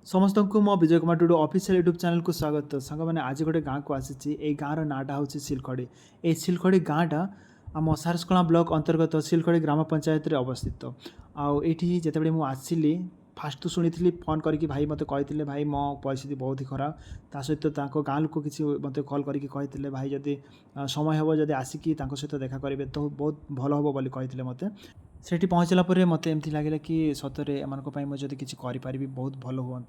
समस्त को मो Vijay Kumar Tudu official YouTube channel को स्वागत। सांग मैंने आज गोटे गाँव को आसी गाँव नाटा हूँ सिलखड़ी। ये सिलखड़ी गाँटा आम सारसकणा ब्लॉक अंतर्गत सिलखड़ी ग्राम पंचायत रे अवस्थित। आठी जितेबाला मुझे आसली फास्ट तो शुणी फोन करके भाई मत कहते भाई मो परिस्थिति बहुत ही खराब। ता सहित गाँ लोक किसी मत कल करते भाई जदि समय हम जब आसिकी सहित देखा करेंगे तो बहुत भल हम बोली कहते मत। सेठी पहुँचला पर मत एमती लगे कि सतरे एम जब किसी करें बहुत भल हुआ।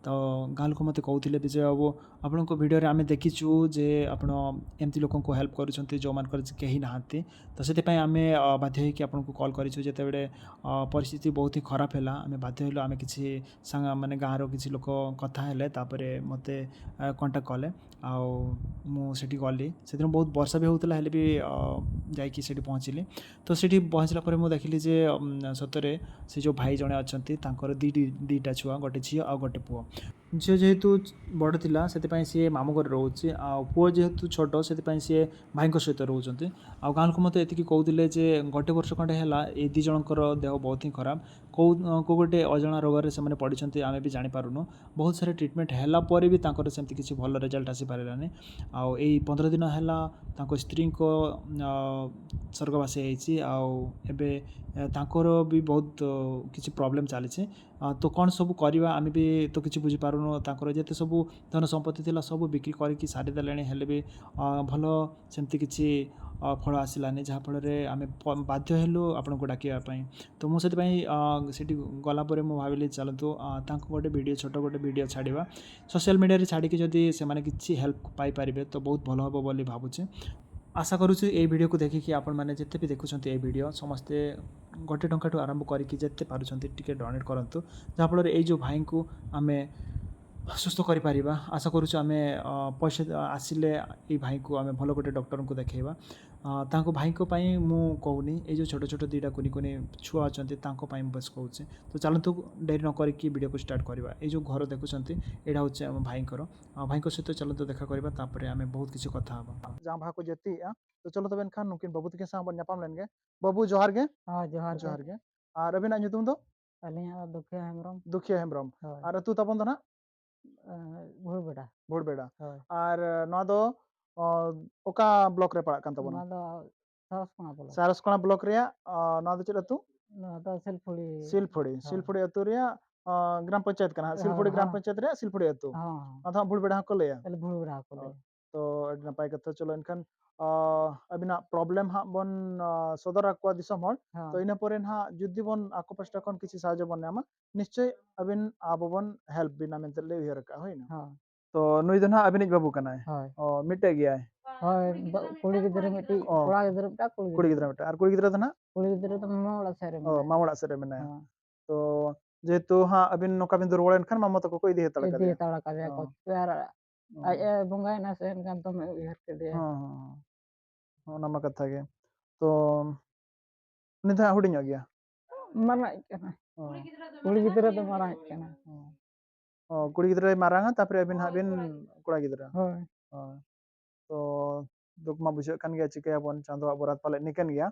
तो गाँ लोक मत कहते विजय बाबू आपण भिडियो आम देखीचु जे आपमती लोक हेल्प कर जो मान कहीं नहांती। तो से आम बाध्य कि आपको कल करते परिस्थिति बहुत ही खराब है। आम बाध्य हलु आम कि माने गाँव किसी लोक कथा है मत कंटाक्ट कले आठी गली से बहुत वर्षा भी होता है भी जाकि पहुँचली। तो सीठी पहुँचला पर मुझे देखिली जे सतरे से जो भाई जड़े अच्छा दीटा छुआ गोटे झी आ गोटे पुओ। झील जेहेतु बड़ थिला से सी मामू घर रोचे पुओ जेहेतु छोट से सी भाई सहित रोच। गाँ लोक मत ये कहते जे गोटे वर्ष खंडे है ये दी जनकर देह बहुत ही खराब कौ गोटे अजना रोग से पढ़ी आम भी जापारूँ। बहुत सारे ट्रिटमेंट है भी सेमती किसी भल रिजल्ट आसी पारानी। आई 15 दिन है स्त्री को स्वर्गवासी होती भी बहुत किसी प्रॉब्लम चली। तो कौन सब करवा आम भी तो किसी बुझीपारूँ जिते सब धन संपत्ति थी सब बिक्री करके सारीदे हेल्ले भी भल सेमती किसी फल आसलानी जहाँफल आम बाध्य हेलु आपन को डाकियापाई। तो मुझे गलापर मुझे भाविली चलतु गोटे वीडियो छोट गोटे वीडियो छाड़ा सोशल मीडिया छाड़ी जदि से किसी हेल्प पाइपर तो बहुत भल हम बोली भावुचे। आशा करुछु ये वीडियो को देखिए आपण मैंने जिते भी देखुं ये वीडियो समस्ते गोटे टंका आरंभ करके जिते पार्टी टी डोनेट करूँ जहाँफल ये जो भाई को आम सुस्थ कर। आशा करुछु आम पैसा आसिले ये भाई को आम भल गोटे डॉक्टर को देखा भाई को मु कहूनी ये जो छोट छोट दीटा कुनी कुनी छुआ अच्छा बस कहूँ। तो चलतु डेरी न करके वीडियो को स्टार्ट करवा। ये जो घर देखुंत यहाँ हूँ आम भाई सहित चलतु देखा करवा आम बहुत किसी कथा जहाँ भाई को जेती। तो चलो तब इनखान नुकिन बाबू तक साथ नापाम लेंगे। बाबू जोहार गे। जोहार गे और अभी नुतुम दो दुखिया हेम्ब्रम और अतु तापन दो ना भोरबेड़ा और नवा दो ओका ब्लॉक रे पड़ा कान ताबोना सारसकणा ब्लॉक रे नवा दो चेद अतु सिलफड़ी अतु रे ग्राम पंचायत कना सिलफड़ी ग्राम पंचायत रे सिलफड़ी अतु अधा भोरबेड़ा को लेया तो नपाय कथा। चलो इनखान अबिना प्रॉब्लम हाँ बन सदर को दिसम हर तो इन पर हाँ जुदी बन आको पास्टा खन किसी साहाय्य बन नामा निश्चय अबिन आबो बन हेल्प बिना मेंते ले उयर का होइना। तो नुई दो ना अबिनिज बाबू कनाय मिटे गया है कुड़ी गिदरे मिट्टी कोड़ा गिदरे मिट्टा कुड़ी गिदरा मिटे और कुड़ी गिदरा तो ना कुड़ी गिदरे तो मावड़ा सारे में मामड़ा सरे में ना। तो जेतु हाँ अबिन नोका बिन दुरवड़न खान मामा तो को इदी हेतला का इदी तड़ा का को प्यार आए बंगाई ना सेन कान तो मैं उयर के दे हां नामा कथा के। तो निधा हुडिंग गया मारा इकना कुड़ी गिदरे तो मारा इकना कुड़ी गिदरा मारांगा तापरे अबिन हाबिन कोड़ा गिदरा होय तो दुखमा बुझे कान गया चिके बन चांदो बरात पाले निकन गया।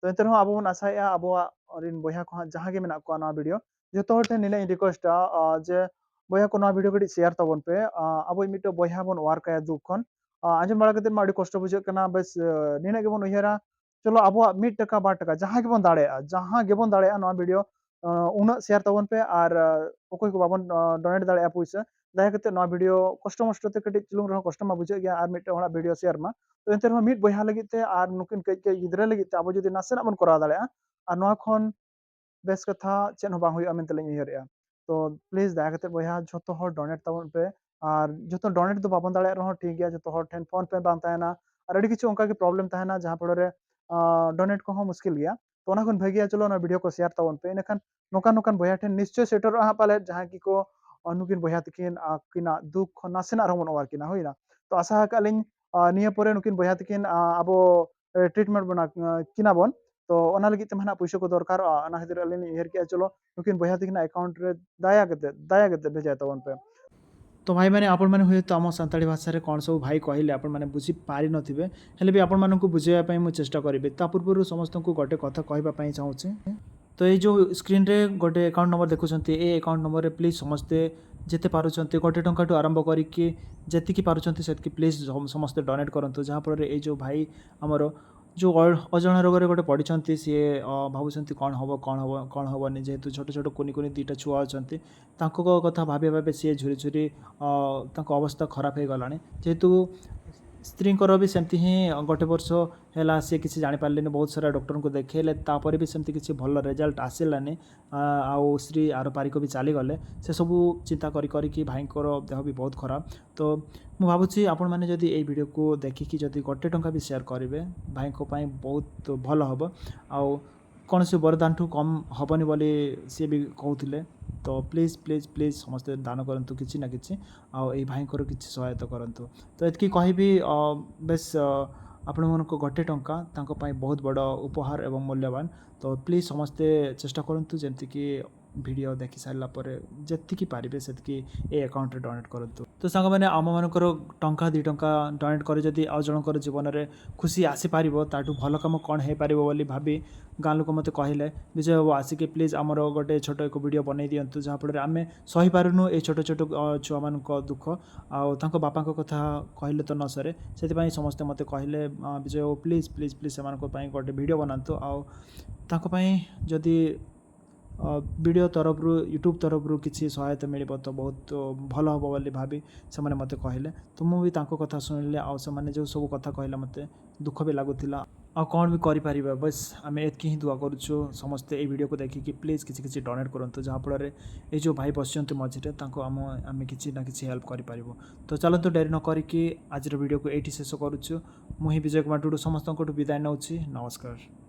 तो एते रहो आबो बन आशाया आबो रिन बया को जहां के मेना को ना वीडियो जतो हटे निले रिक्वेस्ट जे बया को ना वीडियो कडी शेयर तबन पे आबो मिटो बया बन वार का दुख खन आजम बड़ा कते माडी कष्ट बुझे कना बस निने के बन उहेरा। चलो आबो 1 टका 2 टका जहां के बन दाड़े ना वीडियो उना शेयर तबन पे और ओकोय को बाबन डोनेट दाड़े पैसा दया करते ना वीडियो कष्ट मष्ट ते कटी चुलुंग रहो कष्ट मा बुझे गया और मिटे हड़ा वीडियो शेयर मा। तो एते रहो मिट बया लगी ते और नुकिन कई कई गिदरा लगी ते आबो जदी नासेना बन करा दाड़े और नोआ खन बेस कथा चेन हो बांग हुई मेनते लिंग उयहरेया। तो प्लीज दया करते बया जतो हर डोनेट तबन पे और जतो डोनेट दो बाबन दाड़े रहो ठीक गया जतो हर ठेन फोन पे बांग ताहेना और अड़ी किछु उनका की प्रॉब्लम ताहेना जहां पड़े डोनेट को हो मुश्किल गया। तो ओना खन भगिया चलो ना वीडियो को शेयर तबन पे इनखान नोकान नोकान बया ठेन निश्चय सेटर हा पाले जहां की को नुकिन बया तकिन किना दुख नासेना रहमन ओवर किना होइना। तो आशा का लिंग निया परे नुकिन बया तकिन आबो ट्रीटमेंट बना किना बन तो ओना लगी ते महना पैसा को दरकार ओना खातिर अलिन इहर के चलो नुकिन बया तकिन अकाउंट रे दया करते भेजा तबन पे। तो भाई मैंने आपण मैंने हुए तो आम सानताड़ी भाषा रे कौन सब भाई कहले आपण मैंने बुझी पारि नथिबे हेले भी आपण मानकु बुझाइबा पई मु चेष्टा करिबे। ता पूर्व समस्त को गोटे कथा कहबा पई चाहूचे। तो ये जो स्क्रीन रे गोटे अकाउंट नंबर देखुछंती ए अकाउंट नंबर रे प्लीज समस्ते ଯେତେ ପାରୁଛନ୍ତି 1 ଟଙ୍କାଠୁ ଆରମ୍ଭ କରିକି ଯେତିକି ପାରୁଛନ୍ତି ସେତିକି ପ୍ଲିଜ୍ ସମସ୍ତେ ଡୋନେଟ୍ କରନ୍ତୁ, ଯାହାଫଳରେ ଏଇ ଯେଉଁ ଭାଇ ଆମର ଯେଉଁ ଅଜଣା ରୋଗରେ ଗୋଟେ ପଡ଼ିଛନ୍ତି, ସିଏ ଭାବୁଛନ୍ତି କ'ଣ ହେବନି, ଯେହେତୁ ଛୋଟ ଛୋଟ କୁନି କୁନି 2ଟା ଛୁଆ ଅଛନ୍ତି, ତାଙ୍କ କଥା ଭାବେ ସିଏ ଝୁରି ଝୁରି ତାଙ୍କ ଅବସ୍ଥା ଖରାପ ହେଇଗଲାଣି। ଯେହେତୁ ସ୍ତ୍ରୀଙ୍କର ବି ସେମିତି ହିଁ 1 ବର୍ଷ ହେଲା ସିଏ କିଛି ଜାଣିପାରିଲେନି, ବହୁତ ସାରା ଡକ୍ଟରଙ୍କୁ ଦେଖେଇଲେ, ତାପରେ ବି ସେମିତି କିଛି ଭଲ ରେଜଲ୍ଟ ଆସିଲାନି। ଆଉ ସ୍ତ୍ରୀ ଆରପାରିକ ବି ଚାଲିଗଲେ। ସେସବୁ ଚିନ୍ତା କରିକି ଭାଇଙ୍କର ଦେହ ବି ବହୁତ ଖରାପ। ତ ମୁଁ ଭାବୁଛି ଆପଣମାନେ ଯଦି ଏଇ ଭିଡ଼ିଓକୁ ଦେଖିକି ଯଦି 1 ଟଙ୍କା ବି ସେୟାର କରିବେ, ଭାଇଙ୍କ ପାଇଁ ବହୁତ ଭଲ ହେବ। ଆଉ କୌଣସି ବରଦାନଠୁ କମ୍ ହେବନି ବୋଲି ସିଏ ବି କହୁଥିଲେ। ତ ପ୍ଲିଜ୍ ସମସ୍ତେ ଦାନ କରନ୍ତୁ କିଛି ନା କିଛି, ଆଉ ଏଇ ଭାଇଙ୍କର କିଛି ସହାୟତା କରନ୍ତୁ। ତ ଏତିକି କହିବି, ବେଶ୍ ଆପଣମାନଙ୍କ 1 ଟଙ୍କା ତାଙ୍କ ପାଇଁ ବହୁତ ବଡ଼ ଉପହାର ଏବଂ ମୂଲ୍ୟବାନ। ତ ପ୍ଲିଜ୍ ସମସ୍ତେ ଚେଷ୍ଟା କରନ୍ତୁ ଯେମିତିକି ଭିଡ଼ିଓ ଦେଖି ସାରିଲା ପରେ ଯେତିକି ପାରିବେ ସେତିକି ଏ ଆକାଉଣ୍ଟରେ ଡୋନେଟ୍ କରନ୍ତୁ। ତ ସାଙ୍ଗମାନେ, ଆମମାନଙ୍କର ଟଙ୍କା 2 ଟଙ୍କା ଡୋନେଟ୍ କରି ଯଦି ଆଉ ଜଣଙ୍କର ଜୀବନରେ ଖୁସି ଆସିପାରିବ, ତାଠୁ ଭଲ କାମ କ'ଣ ହେଇପାରିବ ବୋଲି ଭାବି ଗାଁ ଲୋକ ମୋତେ କହିଲେ, ବିଜୟ ବାବୁ ଆସିକି ପ୍ଲିଜ୍ ଆମର ଗୋଟେ ଛୋଟ ଏକ ଭିଡ଼ିଓ ବନେଇ ଦିଅନ୍ତୁ, ଯାହାଫଳରେ ଆମେ ସହିପାରୁନୁ ଏଇ ଛୋଟ ଛୁଆମାନଙ୍କ ଦୁଃଖ, ଆଉ ତାଙ୍କ ବାପାଙ୍କ କଥା କହିଲେ ତ ନ ସରେ। ସେଥିପାଇଁ ସମସ୍ତେ ମୋତେ କହିଲେ, ବିଜୟ ବାବୁ ପ୍ଲିଜ୍ ସେମାନଙ୍କ ପାଇଁ ଗୋଟେ ଭିଡ଼ିଓ ବନାନ୍ତୁ, ଆଉ ତାଙ୍କ ପାଇଁ ଯଦି ଭିଡ଼ିଓ ତରଫରୁ ୟୁଟ୍ୟୁବ୍ ତରଫରୁ କିଛି ସହାୟତା ମିଳିବ ତ ବହୁତ ଭଲ ହେବ ବୋଲି ଭାବି ସେମାନେ ମୋତେ କହିଲେ। ତ ମୁଁ ବି ତାଙ୍କ କଥା ଶୁଣିଲି, ଆଉ ସେମାନେ ଯେଉଁ ସବୁ କଥା କହିଲେ ମୋତେ ଦୁଃଖ ବି ଲାଗୁଥିଲା। ଆଉ କ'ଣ ବି କରିପାରିବା, ବସ୍ ଆମେ ଏତିକି ହିଁ ଦୁଆ କରୁଛୁ, ସମସ୍ତେ ଏଇ ଭିଡ଼ିଓକୁ ଦେଖିକି ପ୍ଲିଜ୍ କିଛି ଡୋନେଟ୍ କରନ୍ତୁ, ଯାହାଫଳରେ ଏଇ ଯେଉଁ ଭାଇ ବସିଛନ୍ତି ମଝିରେ ତାଙ୍କୁ ଆମେ କିଛି ନା କିଛି ହେଲ୍ପ କରିପାରିବୁ। ତ ଚାଲନ୍ତୁ ଡେରି ନ କରିକି ଆଜିର ଭିଡ଼ିଓକୁ ଏଇଠି ଶେଷ କରୁଛୁ। ମୁଁ ହିଁ ବିଜୟ କୁମାର ଟୁଡୁ ସମସ୍ତଙ୍କଠୁ ବିଦାୟ ନେଉଛି। ନମସ୍କାର।